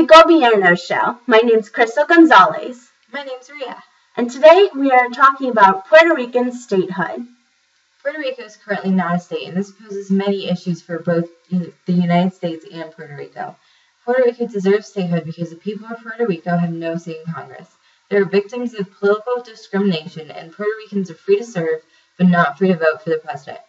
the Gobierno Show. My name's Crystal Gonzalez. My name's Ria. And today we are talking about Puerto Rican statehood. Puerto Rico is currently not a state, and this poses many issues for both the United States and Puerto Rico. Puerto Rico deserves statehood because the people of Puerto Rico have no say in Congress. They are victims of political discrimination, and Puerto Ricans are free to serve, but not free to vote for the president.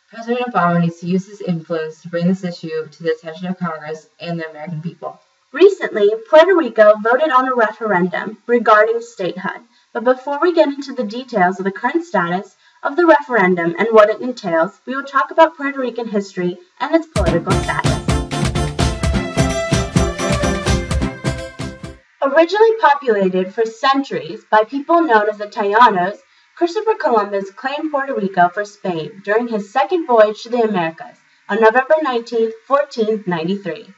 President Obama needs to use his influence to bring this issue to the attention of Congress and the American people. Recently, Puerto Rico voted on a referendum regarding statehood. But before we get into the details of the current status of the referendum and what it entails, we will talk about Puerto Rican history and its political status. Originally populated for centuries by people known as the Taínos, Christopher Columbus claimed Puerto Rico for Spain during his second voyage to the Americas on November 19, 1493.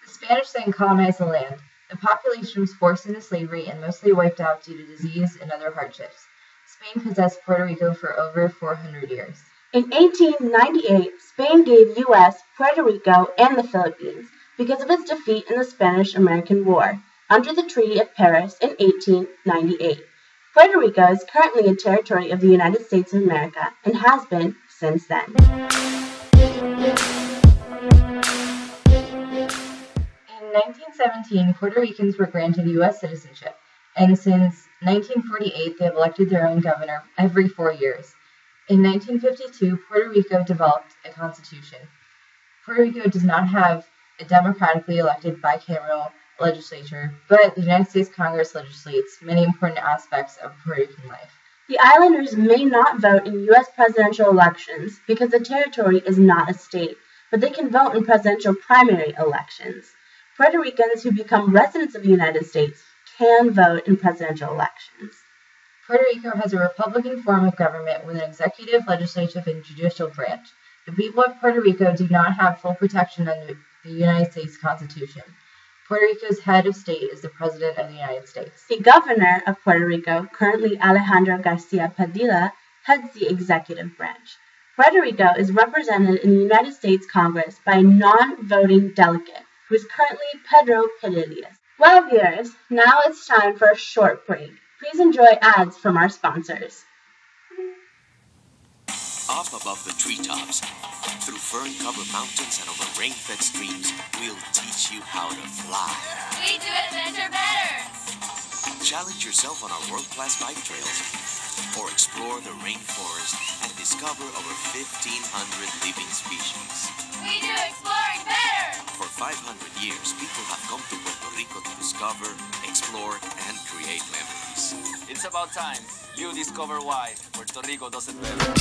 The Spanish then colonized the land. The population was forced into slavery and mostly wiped out due to disease and other hardships. Spain possessed Puerto Rico for over 400 years. In 1898, Spain gave U.S., Puerto Rico, and the Philippines because of its defeat in the Spanish-American War under the Treaty of Paris in 1898. Puerto Rico is currently a territory of the United States of America and has been since then. In 1917, Puerto Ricans were granted U.S. citizenship, and since 1948 they have elected their own governor every 4 years. In 1952, Puerto Rico developed a constitution. Puerto Rico does not have a democratically elected bicameral legislature, but the United States Congress legislates many important aspects of Puerto Rican life. The islanders may not vote in U.S. presidential elections because the territory is not a state, but they can vote in presidential primary elections. Puerto Ricans who become residents of the United States can vote in presidential elections. Puerto Rico has a republican form of government with an executive, legislative, and judicial branch. The people of Puerto Rico do not have full protection under the United States Constitution. Puerto Rico's head of state is the President of the United States. The governor of Puerto Rico, currently Alejandro Garcia Padilla, heads the executive branch. Puerto Rico is represented in the United States Congress by a non-voting delegate, who is currently Pedro Pedillas. Well, viewers, now it's time for a short break. Please enjoy ads from our sponsors. Up above the treetops, through fern-covered mountains and over rain-fed streams, we'll teach you how to fly. We do adventure better! Challenge yourself on our world-class bike trails, or explore the rainforest and discover over 1,500 living species. We do exploring better! For 500 years, people have come to Puerto Rico to discover, explore, and create memories. It's about time you discover why Puerto Rico does it better.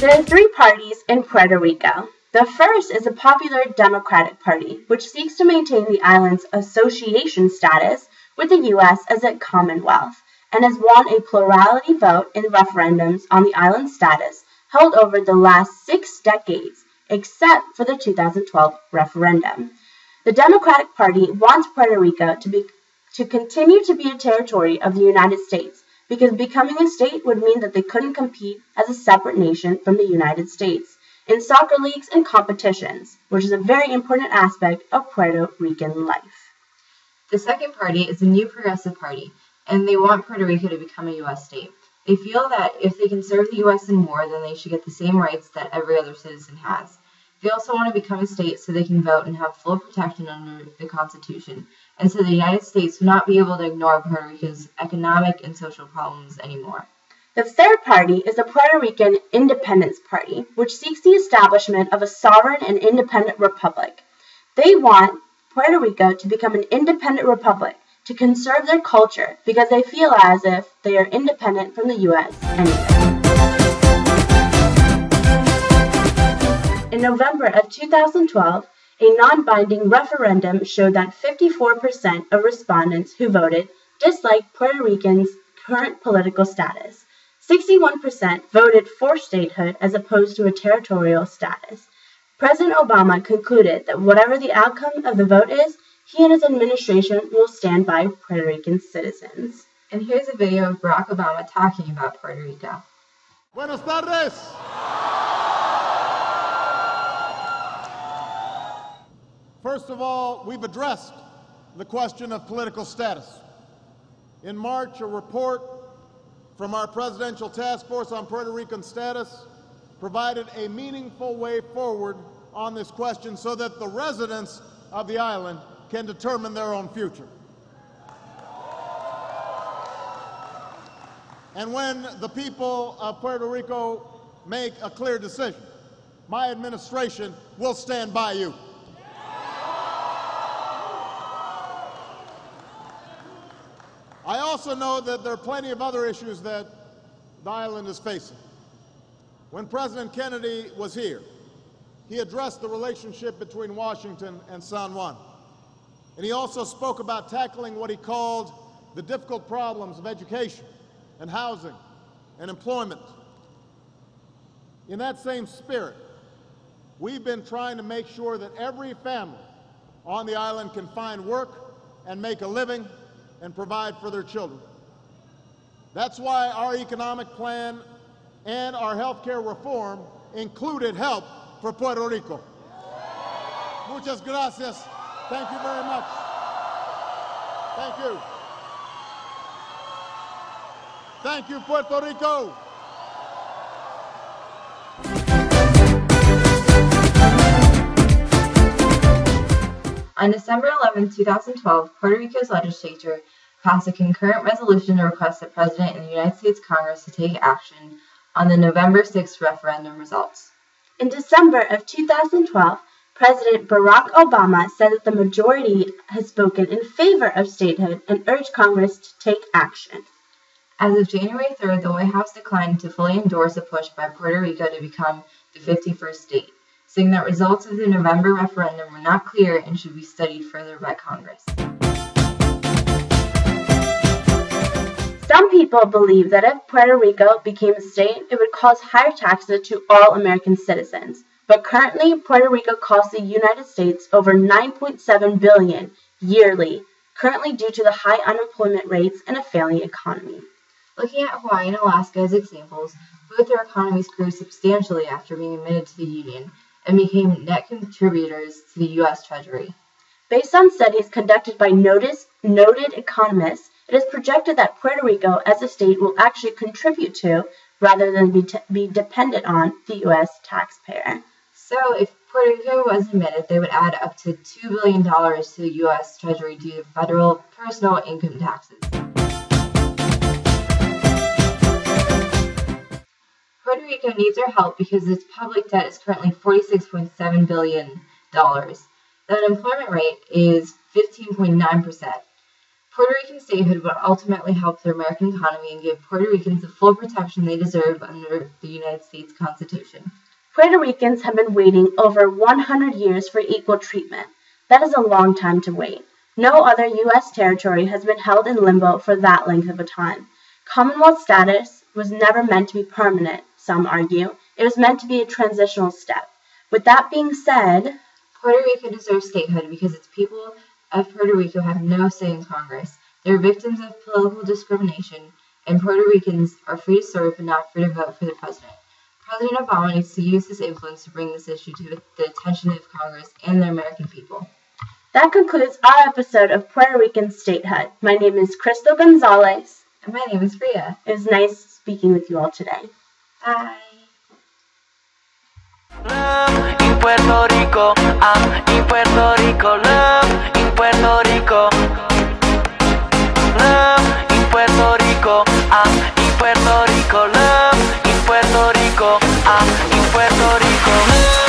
There are three parties in Puerto Rico. The first is the Popular Democratic Party, which seeks to maintain the island's association status with the U.S. as a commonwealth, and has won a plurality vote in referendums on the island's status held over the last 6 decades, except for the 2012 referendum. The Democratic Party wants Puerto Rico to continue to be a territory of the United States, because becoming a state would mean that they couldn't compete as a separate nation from the United States in soccer leagues and competitions, which is a very important aspect of Puerto Rican life. The second party is the New Progressive Party, and they want Puerto Rico to become a U.S. state. They feel that if they can serve the U.S. in war, then they should get the same rights that every other citizen has. They also want to become a state so they can vote and have full protection under the Constitution, and so the United States will not be able to ignore Puerto Rico's economic and social problems anymore. The third party is the Puerto Rican Independence Party, which seeks the establishment of a sovereign and independent republic. They want Puerto Rico to become an independent republic to conserve their culture because they feel as if they are independent from the U.S. anyway. In November of 2012, a non-binding referendum showed that 54% of respondents who voted disliked Puerto Rican's current political status. 61% voted for statehood as opposed to a territorial status. President Obama concluded that whatever the outcome of the vote is, he and his administration will stand by Puerto Rican citizens. And here's a video of Barack Obama talking about Puerto Rico. Buenas tardes. First of all, we've addressed the question of political status. In March, a report from our Presidential Task Force on Puerto Rican Status provided a meaningful way forward on this question so that the residents of the island can determine their own future. And when the people of Puerto Rico make a clear decision, my administration will stand by you. I also know that there are plenty of other issues that the island is facing. When President Kennedy was here, he addressed the relationship between Washington and San Juan. And he also spoke about tackling what he called the difficult problems of education and housing and employment. In that same spirit, we've been trying to make sure that every family on the island can find work and make a living and provide for their children. That's why our economic plan and our health care reform included help for Puerto Rico. Muchas gracias. Thank you very much. Thank you. Thank you, Puerto Rico. On December 11, 2012, Puerto Rico's legislature passed a concurrent resolution to request the President and the United States Congress to take action on the November 6th referendum results. In December of 2012, President Barack Obama said that the majority has spoken in favor of statehood and urged Congress to take action. As of January 3rd, the White House declined to fully endorse a push by Puerto Rico to become the 51st state, saying that results of the November referendum were not clear and should be studied further by Congress. Some people believe that if Puerto Rico became a state, it would cause higher taxes to all American citizens. But currently, Puerto Rico costs the United States over $9.7 billion yearly, currently due to the high unemployment rates and a failing economy. Looking at Hawaii and Alaska as examples, both their economies grew substantially after being admitted to the Union and became net contributors to the U.S. Treasury. Based on studies conducted by noted economists, it is projected that Puerto Rico as a state will actually contribute to, rather than be dependent on, the U.S. taxpayer. So if Puerto Rico was admitted, they would add up to $2 billion to the U.S. Treasury due to federal personal income taxes. Puerto Rico needs our help because its public debt is currently $46.7 billion. The unemployment rate is 15.9%. Puerto Rican statehood would ultimately help the American economy and give Puerto Ricans the full protection they deserve under the United States Constitution. Puerto Ricans have been waiting over 100 years for equal treatment. That is a long time to wait. No other U.S. territory has been held in limbo for that length of a time. Commonwealth status was never meant to be permanent, some argue. It was meant to be a transitional step. With that being said, Puerto Rico deserves statehood because its people of Puerto Rico have no say in Congress. They are victims of political discrimination, and Puerto Ricans are free to serve but not free to vote for their president. President Obama needs to use his influence to bring this issue to the attention of Congress and the American people. That concludes our episode of Puerto Rican Statehood. My name is Crystal Gonzalez. And my name is Ria. It was nice speaking with you all today. Bye. Love in Puerto Rico, in Puerto Rico, love in Puerto Rico. Love in Puerto Rico, in Puerto Rico, love in Puerto Rico, in Puerto Rico.